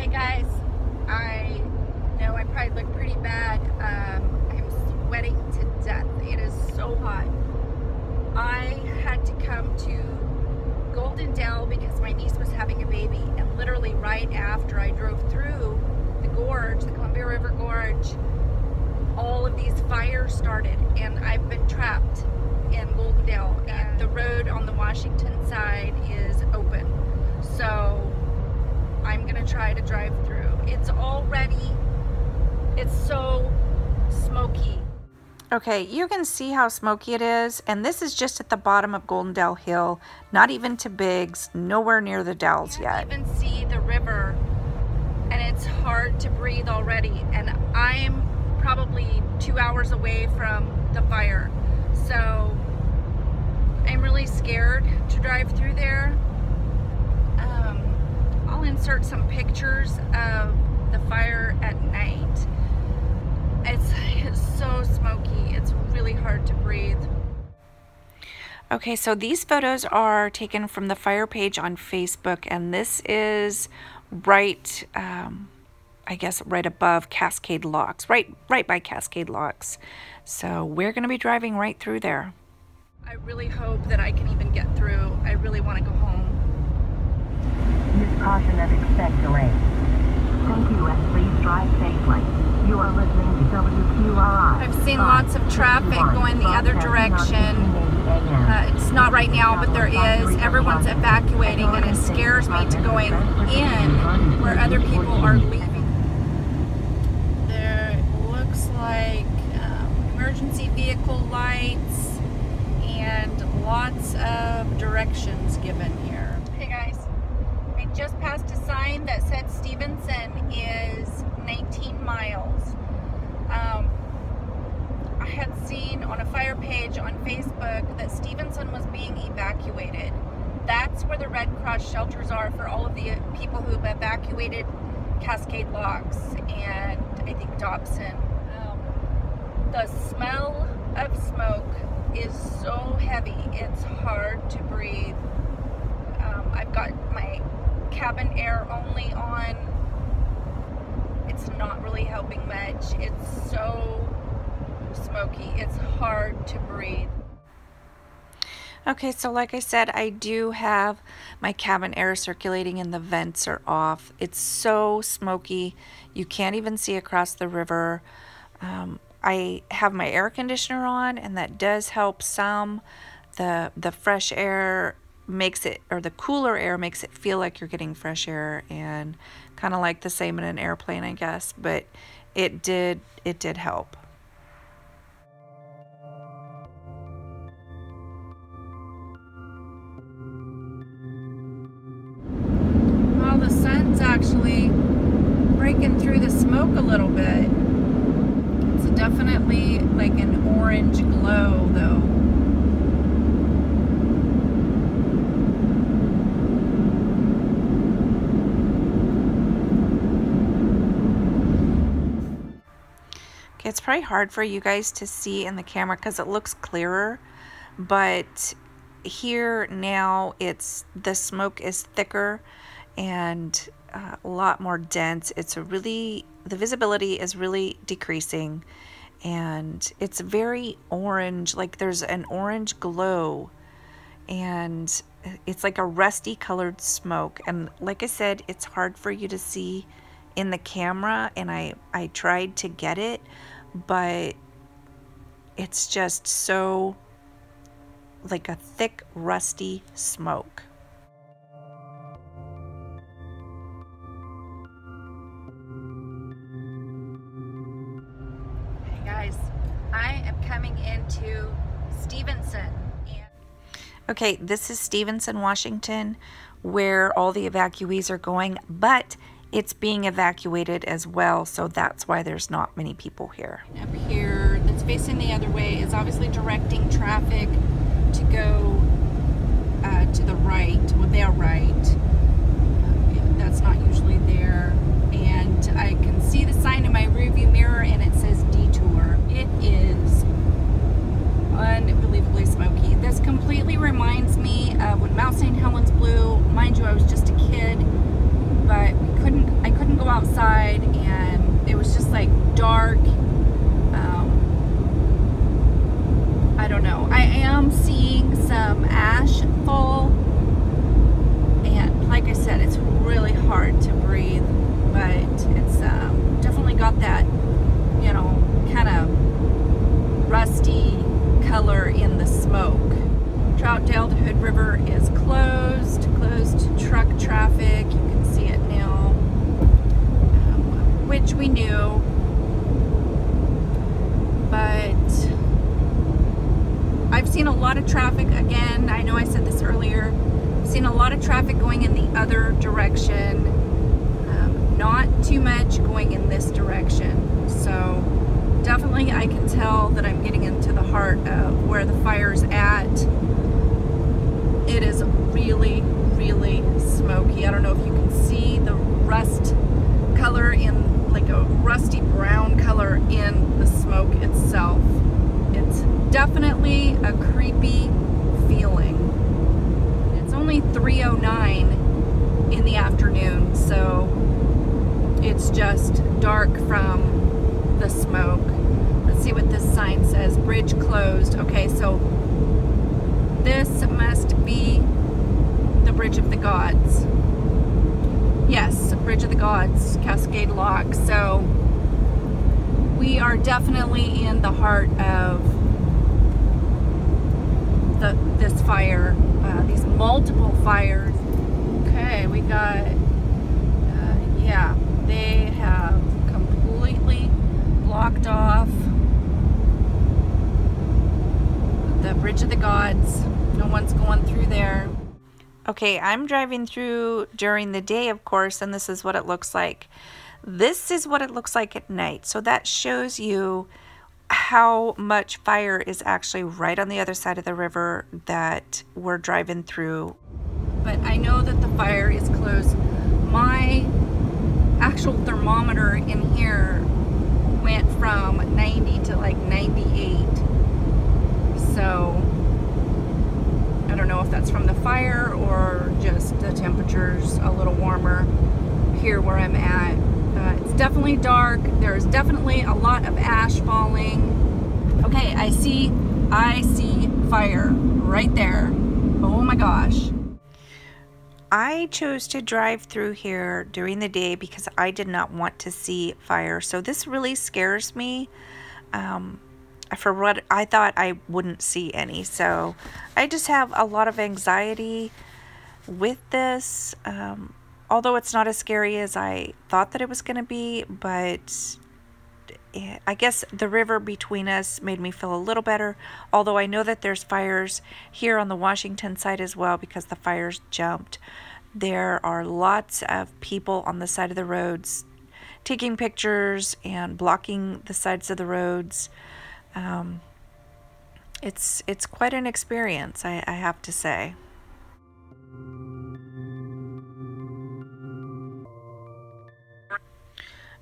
guys, I know I probably look pretty bad. I'm sweating to death. It is so hot. I had to come to Golden Dale because my niece was having a baby, and literally right after I drove through the Gorge, the Columbia River Gorge, all of these fires started, and I've been trapped in Golden Dale, and the road on the Washington side is open. So I'm gonna try to drive through. It's so smoky. Okay, you can see how smoky it is, and this is just at the bottom of Golden Dale Hill, not even to Biggs, nowhere near the Dalles yet. You can even see the river, and it's hard to breathe already, and I'm probably 2 hours away from the fire, so I'm really scared to drive through there. I'll insert some pictures of the fire at night. It's so smoky. It's really hard to breathe. Okay, so these photos are taken from the fire page on Facebook, and this is right, I guess right above Cascade Locks, right by Cascade Locks. So we're going to be driving right through there. I really hope that I can even get through. I really want to go home. Use caution and expect delay. Thank you, and please drive safely. You are listening to WQRI. I've seen lots of traffic going the other direction. It's not right now, but there is. Everyone's evacuating, and it scares me to going in where other people are leaving. There looks like emergency vehicle lights and lots of directions given here. Hey guys, I just passed a sign that said Stevenson is 19 miles. I had seen on a fire page on Facebook that Stevenson was being evacuated. That's where the Red Cross shelters are for all of the people who've evacuated Cascade Locks and I think Dobson. The smell of smoke is so heavy, it's hard to breathe. I've got my cabin air only on. It's not really helping much. It's so smoky. It's hard to breathe. Okay, so like I said, I do have my cabin air circulating and the vents are off. It's so smoky. You can't even see across the river. I have my air conditioner on, and that does help some. The fresh air makes it, or the cooler air makes it feel like you're getting fresh air, and kind of like the same in an airplane, I guess, but it did help. Well, the sun's actually breaking through the smoke a little bit. It's definitely like an orange glow though. It's probably hard for you guys to see in the camera because it looks clearer, but here now the smoke is thicker and a lot more dense. The visibility is really decreasing, and it's very orange, like there's an orange glow, and it's like a rusty colored smoke. And like I said, it's hard for you to see in the camera, and I tried to get it, but it's just so like a thick rusty smoke. Hey guys, I am coming into Stevenson. Okay, this is Stevenson, Washington, where all the evacuees are going, but it's being evacuated as well, so that's why there's not many people here. Up here, that's facing the other way, is obviously directing traffic to go to the right, well, their right. That's not usually there. And I can see the sign in my rearview mirror, and it says detour. It is unbelievably smoky. This completely reminds me of when Mount St. Helens blew. Mind you, I was just a kid, but I couldn't go dark. I don't know. I am seeing some ash fall, and like I said, it's really hard to breathe, but it's definitely got that, you know, kind of rusty color in the smoke. Troutdale to Hood River is closed to truck traffic. You can see it now, which we knew, but I've seen a lot of traffic. Again, I know I said this earlier, I've seen a lot of traffic going in the other direction, not too much going in this direction. So definitely I can tell that I'm getting into the heart of where the fire's at. It is really, really smoky. I don't know if you can see the rust color in, like a rusty brown color in the smoke itself. It's definitely a creepy feeling. It's only 3:09 in the afternoon, so it's just dark from the smoke. Let's see what this sign says. Bridge closed. Okay, so this must be the Bridge of the Gods. Yes, Bridge of the Gods, Cascade Locks. So we are definitely in the heart of this fire, these multiple fires. Okay, we got, yeah, they have completely blocked off the Bridge of the Gods. No one's going through there. Okay, I'm driving through during the day, of course, and this is what it looks like. This is what it looks like at night. So that shows you how much fire is actually right on the other side of the river that we're driving through. But I know that the fire is close. My actual thermometer in here went from 90 to like 98. So I don't know if that's from the fire or just the temperature's a little warmer here where I'm at. It's definitely dark. There's definitely a lot of ash falling. Okay, I see fire right there. Oh my gosh. I chose to drive through here during the day because I did not want to see fire. So this really scares me. For what I thought I wouldn't see any. So I just have a lot of anxiety with this. Although it's not as scary as I thought that it was going to be, but I guess the river between us made me feel a little better. Although I know that there's fires here on the Washington side as well because the fires jumped. There are lots of people on the side of the roads taking pictures and blocking the sides of the roads. It's quite an experience, I have to say.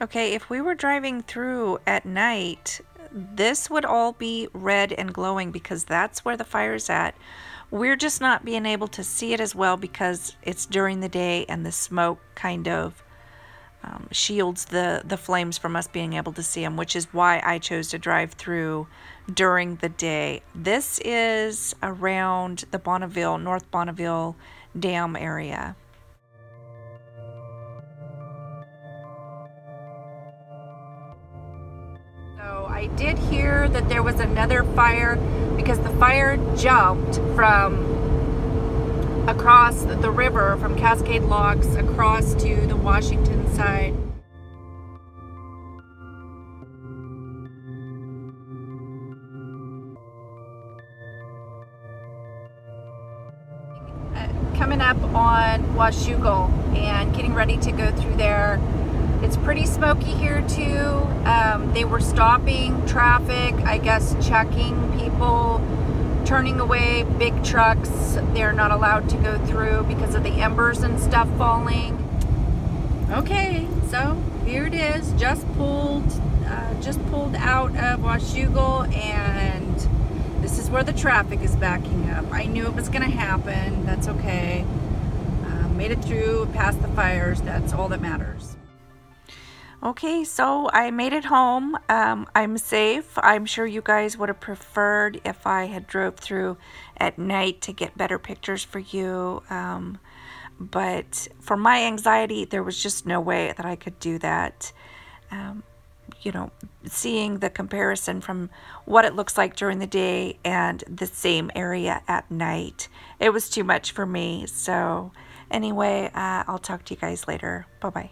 Okay, if we were driving through at night, this would all be red and glowing because that's where the fire's at. We're just not being able to see it as well because it's during the day and the smoke kind of shields the flames from us being able to see them, which is why I chose to drive through during the day. This is around the Bonneville, North Bonneville Dam area. So I did hear that there was another fire because the fire jumped from across the river from Cascade Locks across to the Washington side. Coming up on Washougal and getting ready to go through there. It's pretty smoky here too. They were stopping traffic, I guess checking people, turning away big trucks. They're not allowed to go through because of the embers and stuff falling. Okay, so here it is. Just pulled out of Washougal, and this is where the traffic is backing up. I knew it was going to happen. That's okay. Made it through, past the fires. That's all that matters. Okay, so I made it home. I'm safe. I'm sure you guys would have preferred if I had drove through at night to get better pictures for you. But for my anxiety, there was just no way that I could do that. You know, seeing the comparison from what it looks like during the day and the same area at night, it was too much for me. So anyway, I'll talk to you guys later. Bye-bye.